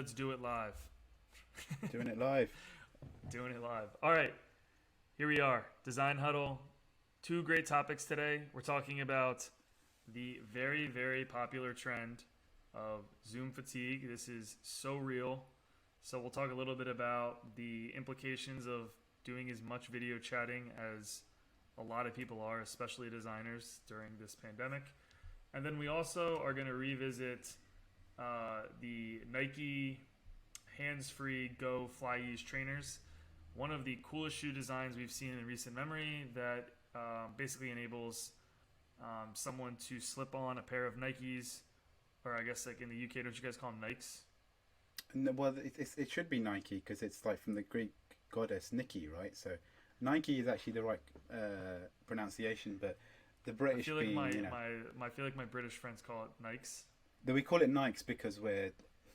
let's do it live. Doing it live. Doing it live. All right, here we are. Design Huddle. Two great topics today. We're talking about the very, very popular trend of Zoom fatigue. This is so real. So we'll talk a little bit about the implications of doing as much video chatting as a lot of people are, especially designers, during this pandemic. And then we also are going to revisit the Nike hands-free GO FlyEase trainers. One of the coolest shoe designs we've seen in recent memory that basically enables someone to slip on a pair of Nikes, or I guess like in the UK, don't you guys call them Nikes? No, well, it should be Nike because it's like from the Greek goddess Nike, right? So Nike is actually the right pronunciation, but the British I feel like being, I feel like my British friends call it Nikes. we call it Nikes because we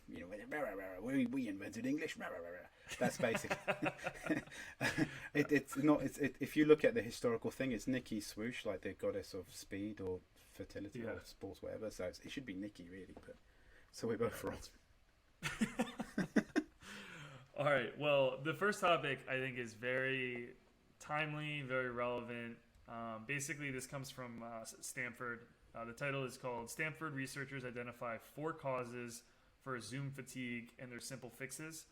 invented English. That's basically it's not. If you look at the historical thing, it's Nikki swoosh, like the goddess of speed or fertility or sports, whatever. So it should be Nikki, really. But so we're both wrong. All right. Well, the first topic I think is very timely, very relevant. Basically, this comes from Stanford. The title is called "Stanford Researchers Identify 4 Causes for Zoom Fatigue and Their Simple Fixes."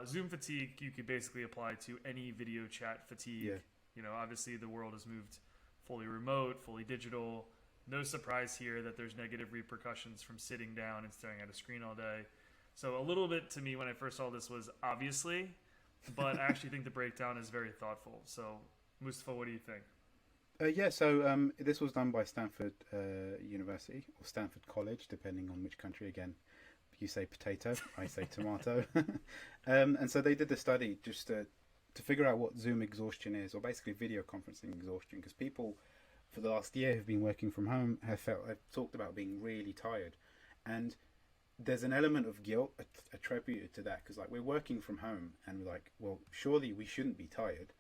Zoom fatigue you could basically apply to any video chat fatigue. Yeah. You know, obviously the world has moved fully remote, fully digital. No surprise here that there's negative repercussions from sitting down and staring at a screen all day. So a little bit to me when I first saw this was obviously, but I actually think the breakdown is very thoughtful. So Mustafa, what do you think? So this was done by Stanford University or Stanford College, depending on which country. Again, you say potato, I say tomato. And so they did the study just to figure out what Zoom exhaustion is, or basically video conferencing exhaustion, because people for the last year who've been working from home have talked about being really tired. And there's an element of guilt attributed to that, because like we're working from home and we're like, well, surely we shouldn't be tired,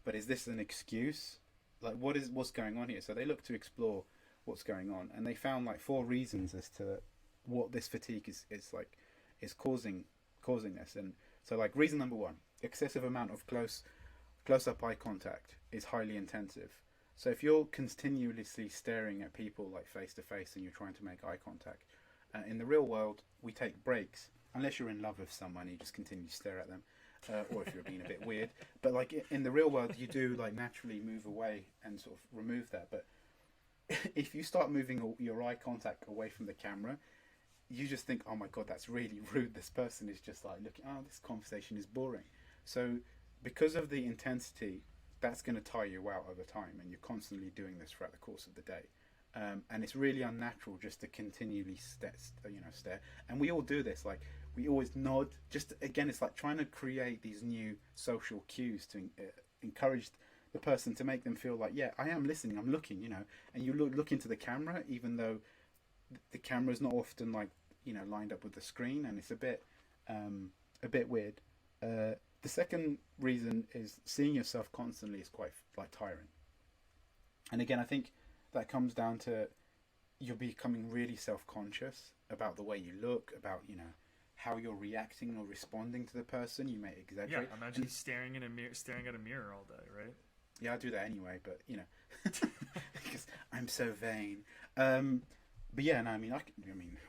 but is this an excuse? Like what's going on here? So they looked to explore what's going on, and they found like 4 reasons as to what this fatigue is causing this. And so like reason number 1, excessive amount of close up eye contact is highly intensive. So if you're continuously staring at people like face to face and you're trying to make eye contact, in the real world we take breaks unless you're in love with someone, you just continue to stare at them, or if you're being a bit weird. But like in the real world you do like naturally move away and sort of remove that. But if you start moving your eye contact away from the camera, you just think, oh my god, that's really rude. This person is just like looking, oh, this conversation is boring. So because of the intensity, that's going to tire you out over time, and you're constantly doing this throughout the course of the day. And it's really unnatural just to continually stare. And we all do this. Like we always nod. Just again, it's like trying to create these new social cues to encourage the person, to make them feel like, yeah, I am listening, I'm looking, and you look into the camera, even though the camera is not often like lined up with the screen, and it's a bit weird. The second reason is seeing yourself constantly is quite like tiring. And again, I think that comes down to you're becoming really self-conscious about the way you look, about how you're reacting or responding to the person. You may exaggerate. Yeah, imagine staring at a mirror all day, right? Yeah, I do that anyway, but because I'm so vain. But yeah, no, I mean,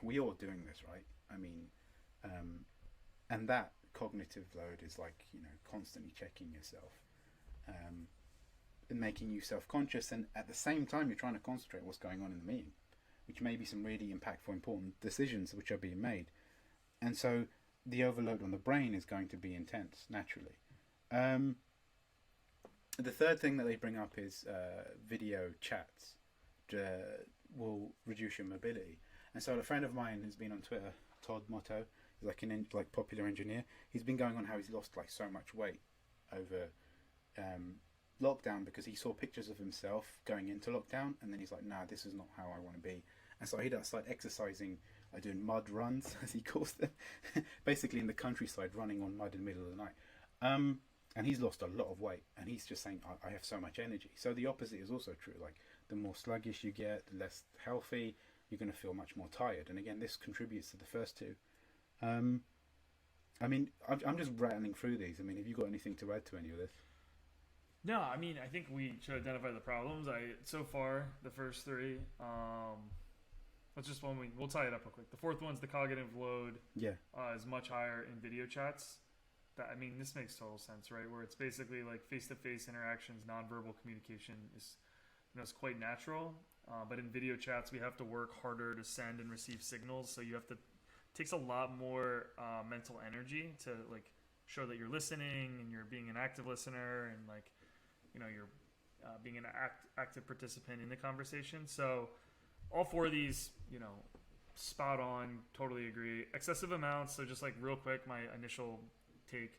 we all doing this, right? I mean, and that cognitive load is like constantly checking yourself, and making you self-conscious, and at the same time you're trying to concentrate on what's going on in the meeting, which may be some really impactful, important decisions which are being made, and so the overload on the brain is going to be intense naturally. The third thing that they bring up is video chats will reduce your mobility. And so a friend of mine who's been on Twitter, Todd Motto, he's like an popular engineer. He's been going on how he's lost like so much weight over lockdown, because he saw pictures of himself going into lockdown, and then he's like, nah, this is not how I want to be. And so he started exercising, doing mud runs, as he calls them, basically in the countryside, running on mud in the middle of the night. And he's lost a lot of weight, and he's just saying, I have so much energy. So the opposite is also true. Like the more sluggish you get, the less healthy, you're going to feel much more tired. And again, this contributes to the first two. I mean, I'm just rattling through these. I mean, have you got anything to add to any of this? No, I mean, I think we should identify the problems. So far the first three. Let's just we'll tie it up real quick. The fourth one's the cognitive load. Yeah. Is much higher in video chats. I mean, this makes total sense, right? Where it's basically like face-to-face interactions, nonverbal communication is, it's quite natural. But in video chats, we have to work harder to send and receive signals. So you have to takes a lot more mental energy to like show that you're listening and you're being an active listener and like you're being an active participant in the conversation. So all four of these, spot on, totally agree. Excessive amounts, so just like real quick, my initial take.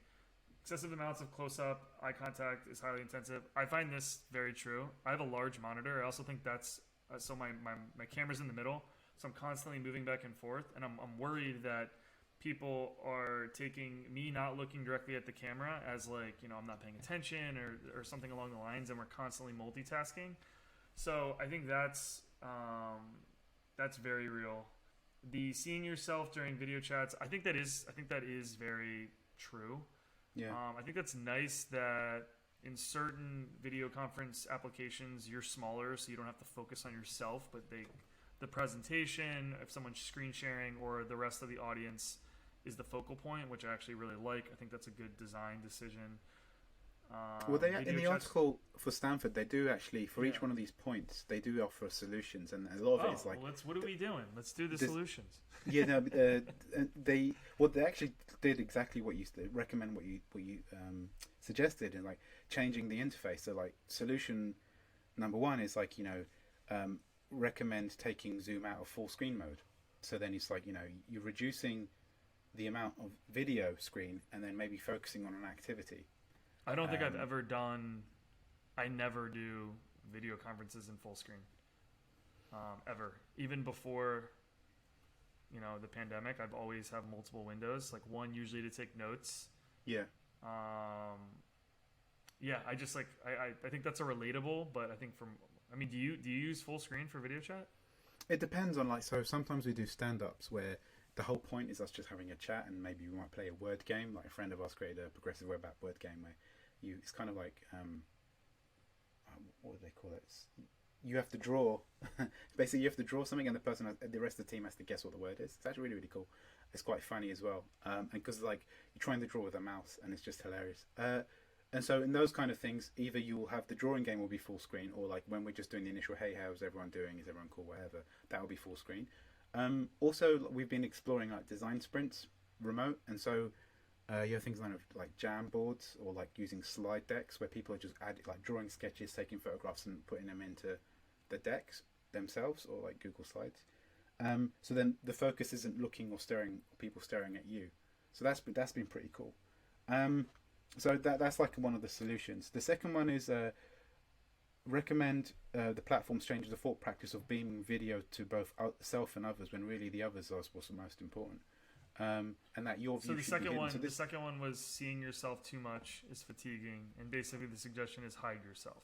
Excessive amounts of close-up eye contact is highly intensive. I find this very true. I have a large monitor. I also think that's so my camera's in the middle, so I'm constantly moving back and forth, and I'm worried that people are taking me not looking directly at the camera as like I'm not paying attention or something along the lines, and we're constantly multitasking. So I think that's very real. The seeing yourself during video chats, I think that is very true. Yeah. I think that's nice that in certain video conference applications you're smaller, so you don't have to focus on yourself, but the presentation, if someone's screen sharing or the rest of the audience is the focal point, which I actually really like. I think that's a good design decision. Well, they in the article for Stanford, they do actually for each one of these points, they do offer solutions, and a lot of it is like, what are we doing? Let's do the solutions. Yeah, no, they actually did exactly what you recommend, what you suggested, and like changing the interface. So like solution number one is like recommend taking Zoom out of full screen mode. So then it's like you're reducing the amount of video screen and then maybe focusing on an activity. I don't think I've ever done. I never do video conferences in full screen. Ever, even before, the pandemic, I've always have multiple windows. Like one usually to take notes. Yeah. Yeah. I just like I think that's a relatable, but I think do you use full screen for video chat? It depends on so sometimes we do stand-ups where the whole point is us just having a chat, and maybe we might play a word game. Like a friend of ours created a progressive web app word game where it's kind of like what do they call it? You have to draw. Basically, you have to draw something, and the rest of the team has to guess what the word is. It's actually really, really cool. It's quite funny as well, and because like you're trying to draw with a mouse, and it's just hilarious. And so in those kind of things, either you will have the drawing game will be full screen, or like when we're just doing the initial, hey, how's everyone doing? Is everyone cool? Whatever, that will be full screen. Also, we've been exploring like design sprints remote, and so you have things like jam boards or like using slide decks where people are just drawing sketches, taking photographs, and putting them into the decks themselves, or like Google Slides. So then the focus isn't looking or people staring at you. So that's been pretty cool. So that's like one of the solutions. The second one is recommend the platforms change the default practice of beaming video to both self and others when really the others are what's the most important. And that your view should be hidden. The second one was seeing yourself too much is fatiguing, and basically the suggestion is hide yourself.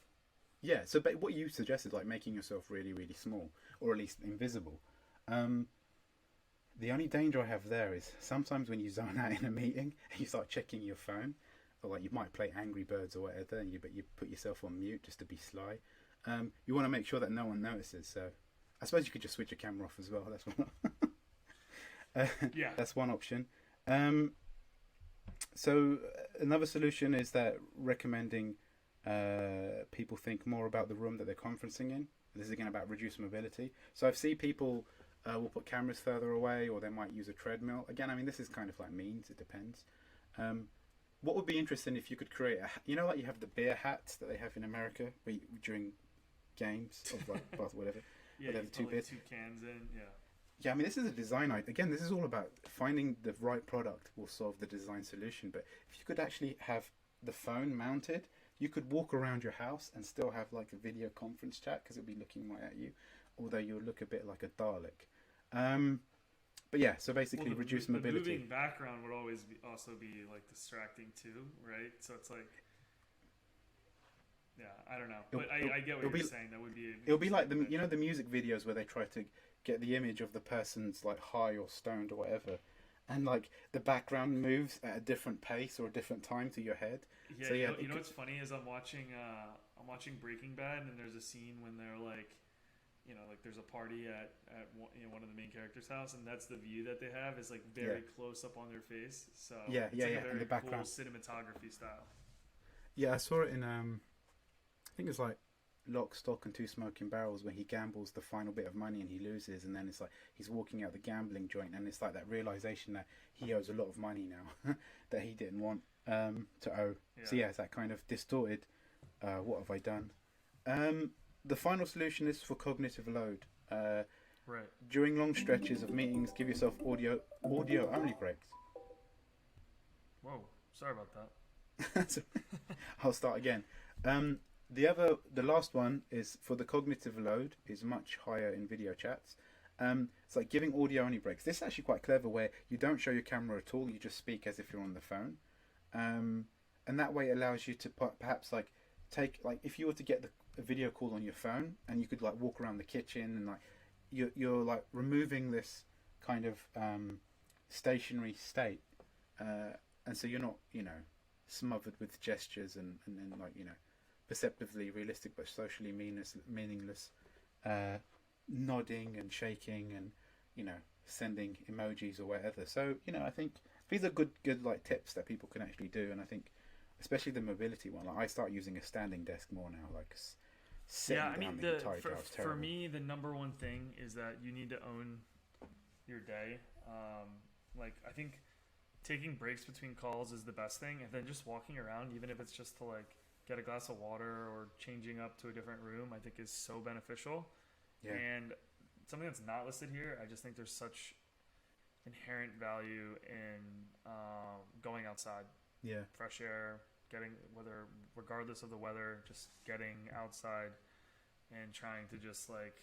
Yeah, so but what you suggested, like making yourself really, really small, or at least invisible. The only danger I have there is sometimes when you zone out in a meeting and you start checking your phone, or like you might play Angry Birds or whatever, and you put yourself on mute just to be sly. You want to make sure that no one notices. So I suppose you could just switch your camera off as well. That's one. Yeah, that's one option. So another solution is that recommending people think more about the room that they're conferencing in. This is again about reduced mobility. So I've seen people will put cameras further away, or they might use a treadmill. Again, I mean, this is kind of like means. It depends. What would be interesting if you could create like you have the beer hats that they have in America during games of like whatever. Yeah, whatever, two cans in. Yeah. Yeah, I mean, this is a design idea. Again, this is all about finding the right product will solve the design solution. But if you could actually have the phone mounted, you could walk around your house and still have like a video conference chat because it'll be looking right at you, although you'll look a bit like a Dalek. But yeah, so basically reduce mobility. The moving background would also be like distracting too, right? So it's like, yeah, I don't know, but I get what you're saying. That would be. It'll be like the music videos where they try to get the image of the person's like high or stoned or whatever, and like the background moves at a different pace or a different time to your head. Yeah, So yeah, you know what's funny is I'm watching Breaking Bad, and there's a scene when they're like, like there's a party at one of the main characters' house, and that's the view that they have is like very close up on their face. So it's like a in very the cool background. cinematography style. Yeah, I saw it in I think it's like Lock, Stock, and Two Smoking Barrels when he gambles the final bit of money and he loses, and then it's like he's walking out the gambling joint, and it's like that realization that he owes a lot of money now that he didn't want to owe. Yeah. So yeah, it's that kind of distorted. What have I done? The final solution is for cognitive load. Right. During long stretches of meetings, give yourself audio only breaks. Whoa. Sorry about that. I'll start again. The last one is for the cognitive load is much higher in video chats. It's like giving audio only breaks. This is actually quite clever, where you don't show your camera at all. You just speak as if you're on the phone, and that way it allows you to perhaps like take like if you were to get a video call on your phone, and you could like walk around the kitchen and like you're like removing this kind of stationary state, and so you're not smothered with gestures and like perceptively realistic but socially meaningless nodding and shaking and sending emojis or whatever. So I think these are good like tips that people can actually do, and I think especially the mobility one. Like I start using a standing desk more now. Like sitting down the entire day was terrible. For me, the number one thing is that you need to own your day. Like I think taking breaks between calls is the best thing, and then just walking around, even if it's just to like get a glass of water or changing up to a different room, I think is so beneficial. Yeah. And something that's not listed here, I just think there's such inherent value in going outside. Yeah. Fresh air, regardless of the weather, just getting outside and trying to just like,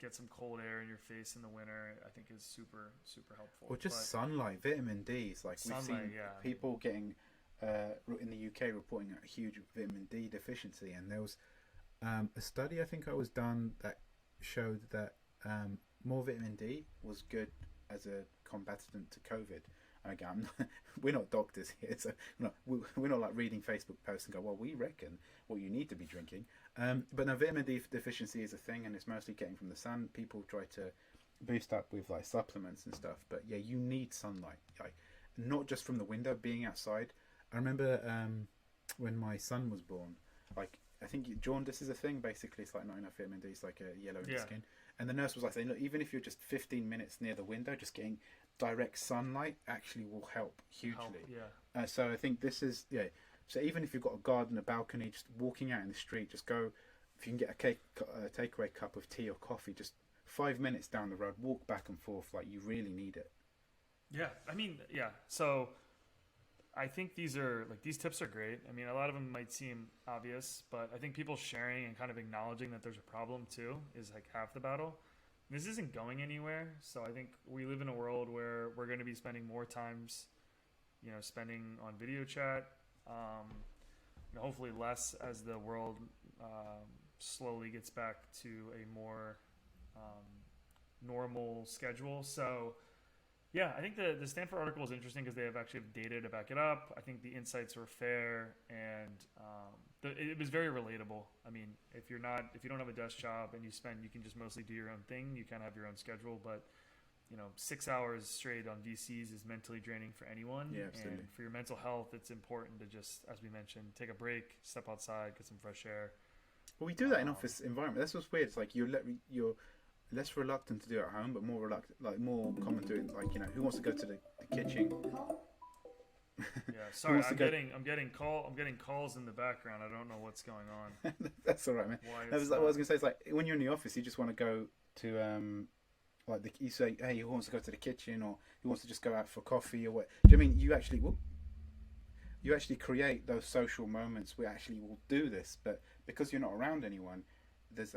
get some cold air in your face in the winter, I think is super, super helpful. Or just sunlight, vitamin D. Like we've seen people getting in the UK reporting a huge vitamin D deficiency, and there was a study I think was done that showed that more vitamin D was good as a combatant to COVID. Again, we're not doctors here, so we're not like reading Facebook posts and go, well, we reckon what you need to be drinking. But now vitamin D deficiency is a thing, and it's mostly getting from the sun. People try to boost up with like supplements and stuff, but yeah, you need sunlight, like not just from the window, being outside. I remember when my son was born, like I think jaundice is a thing. Basically, it's like not enough vitamin D. It's like a yellow in the skin. And the nurse was like saying, look, even if you're just 15 minutes near the window, just getting direct sunlight actually will help hugely. So I think this is So even if you've got a garden, a balcony, just walking out in the street, just go. If you can get a takeaway cup of tea or coffee, just 5 minutes down the road, walk back and forth. Like you really need it. Yeah, I mean, yeah. So I think these tips are great. I mean, a lot of them might seem obvious, but I think people sharing and kind of acknowledging that there's a problem too is like half the battle. This isn't going anywhere, so I think we live in a world where we're going to be spending more times, spending on video chat. Hopefully less as the world slowly gets back to a more normal schedule. So yeah, I think the Stanford article is interesting because they have actually data to back it up. I think the insights were fair, and it was very relatable. I mean, if you don't have a desk job and you can just mostly do your own thing, you kind of have your own schedule. But 6 hours straight on VCs is mentally draining for anyone. Yeah, absolutely. And for your mental health, it's important to just, as we mentioned, take a break, step outside, get some fresh air. Well, we do that in office environment. That's what's weird. It's like you're less reluctant to do it at home, but more common to it. Like who wants to go to the kitchen? Yeah, sorry, I'm getting calls in the background. I don't know what's going on. That's all right, man. What I was gonna say is like when you're in the office, you just want to go to you say, hey, who wants to go to the kitchen, or who wants to just go out for coffee, or what? Do you mean you actually create those social moments? We actually will do this, but because you're not around anyone, there's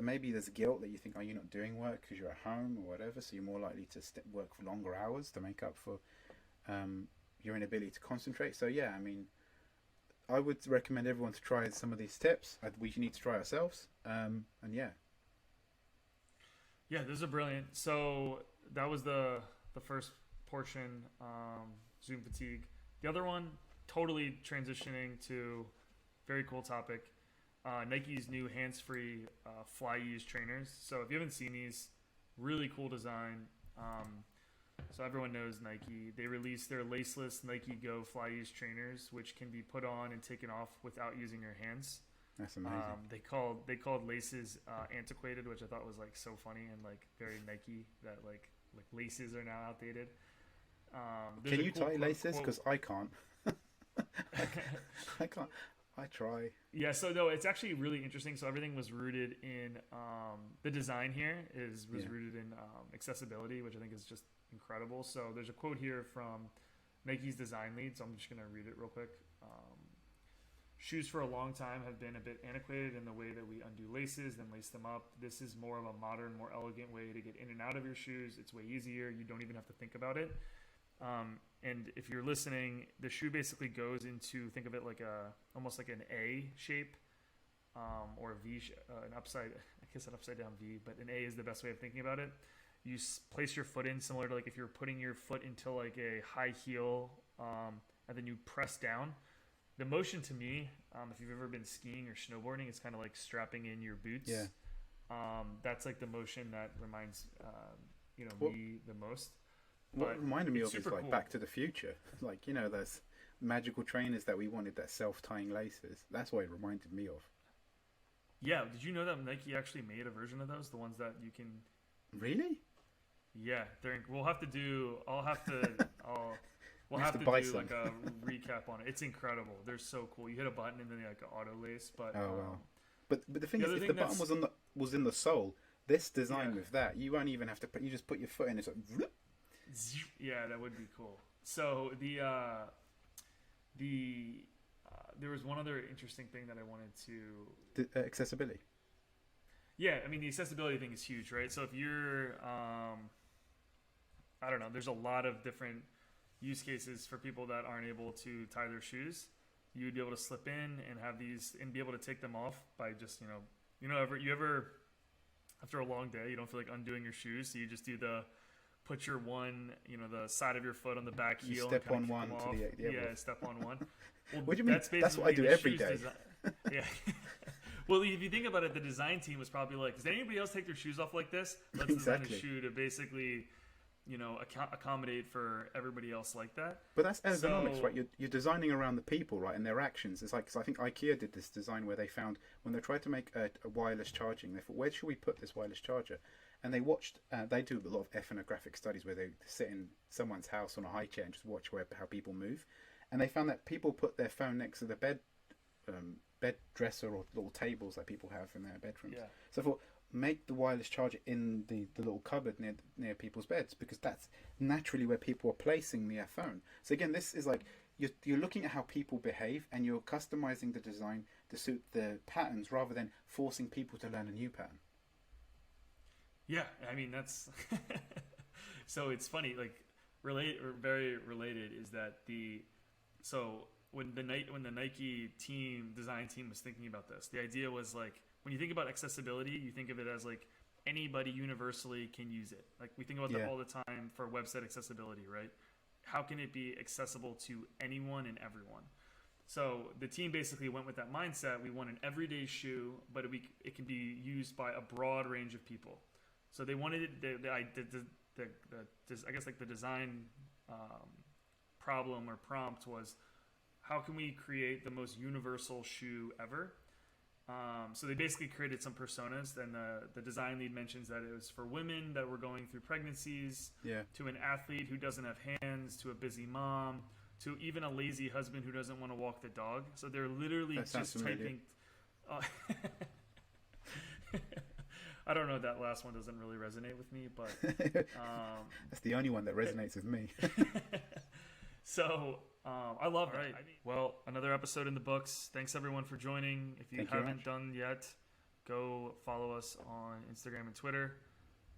guilt that you think, oh, you're not doing work because you're at home or whatever, so you're more likely to work for longer hours to make up for your inability to concentrate. So yeah, I mean, I would recommend everyone to try some of these tips. We need to try ourselves, and yeah. Yeah, those are brilliant. So that was the first portion, Zoom fatigue. The other one, totally transitioning to very cool topic. Nike's new hands-free FlyEase trainers. So if you haven't seen these, really cool design. So everyone knows Nike. They released their laceless Nike GO FlyEase trainers, which can be put on and taken off without using your hands. That's amazing. They called laces antiquated, which I thought was like so funny and like very Nike that like laces are now outdated. Can you tie laces? Because I can't. I can't. I try. Yeah, so no, it's actually really interesting. So everything was rooted in the design here was rooted in accessibility, which I think is just incredible. So there's a quote here from Nike's design lead. So I'm just gonna read it real quick. Shoes for a long time have been a bit antiquated in the way that we undo laces, then lace them up. This is more of a modern, more elegant way to get in and out of your shoes. It's way easier. You don't even have to think about it. And if you're listening, the shoe basically goes into, think of it like almost like an A shape, or a V, an upside down V, but an A is the best way of thinking about it. You place your foot in similar to like if you're putting your foot into like a high heel, and then you press down. The motion to me, if you've ever been skiing or snowboarding, it's kind of like strapping in your boots. Yeah. That's like the motion that reminds me the most. What it reminded me of is like cool. Back to the Future. Like, those magical trainers that we wanted that self-tying laces. That's what it reminded me of. Yeah, did you know that Nike actually made a version of those? The ones that you can... Really? Yeah, we'll have to do like a recap on it. It's incredible. They're so cool. You hit a button and then like an auto lace. But wow. But the thing is, if the button was in the sole, this design with that, you won't even have to you just put your foot in. It's like... Yeah, that would be cool. So there was one other interesting thing that I wanted to... accessibility. Yeah, I mean, the accessibility thing is huge, right? So if you're, I don't know, there's a lot of different use cases for people that aren't able to tie their shoes. You'd be able to slip in and have these and be able to take them off by just, you ever, after a long day, you don't feel like undoing your shoes, so you just do put your one, the side of your foot on the back heel. You step and on one to the step on one. Well, what do you mean? That's what I do every day. Yeah. Well, if you think about it, the design team was probably like, does anybody else take their shoes off like this? Let's design a shoe to basically, accommodate for everybody else like that. But that's ergonomics, right? You're designing around the people, right, and their actions. It's like, cause I think IKEA did this design where they found, when they tried to make a wireless charging, they thought, where should we put this wireless charger? And they watched, they do a lot of ethnographic studies where they sit in someone's house on a high chair and just watch how people move. And they found that people put their phone next to the bed dresser or little tables that people have in their bedrooms. Yeah. So I thought, make the wireless charger in the little cupboard near people's beds, because that's naturally where people are placing their phone. So again, this is like, you're looking at how people behave and you're customizing the design to suit the patterns rather than forcing people to learn a new pattern. Yeah, I mean, that's... So it's funny, like, very related is that when the Nike design team was thinking about this, the idea was like, when you think about accessibility, you think of it as like anybody universally can use it. Like we think about that all the time for website accessibility, right? How can it be accessible to anyone and everyone? So the team basically went with that mindset. We want an everyday shoe, but it can be used by a broad range of people. So they wanted I guess like the design problem or prompt was, how can we create the most universal shoe ever? So they basically created some personas. Then the design lead mentions that it was for women that were going through pregnancies, to an athlete who doesn't have hands, to a busy mom, to even a lazy husband who doesn't want to walk the dog. So they're literally just typing. I don't know, that last one doesn't really resonate with me, but that's the only one that resonates with me. So I love it. Right. Well, another episode in the books. Thanks everyone for joining. If you haven't done yet, go follow us on Instagram and Twitter,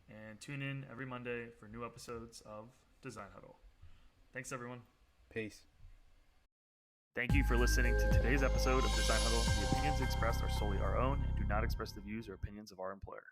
and tune in every Monday for new episodes of Design Huddle. Thanks everyone. Peace. Thank you for listening to today's episode of Design Huddle. The opinions expressed are solely our own and do not express the views or opinions of our employer.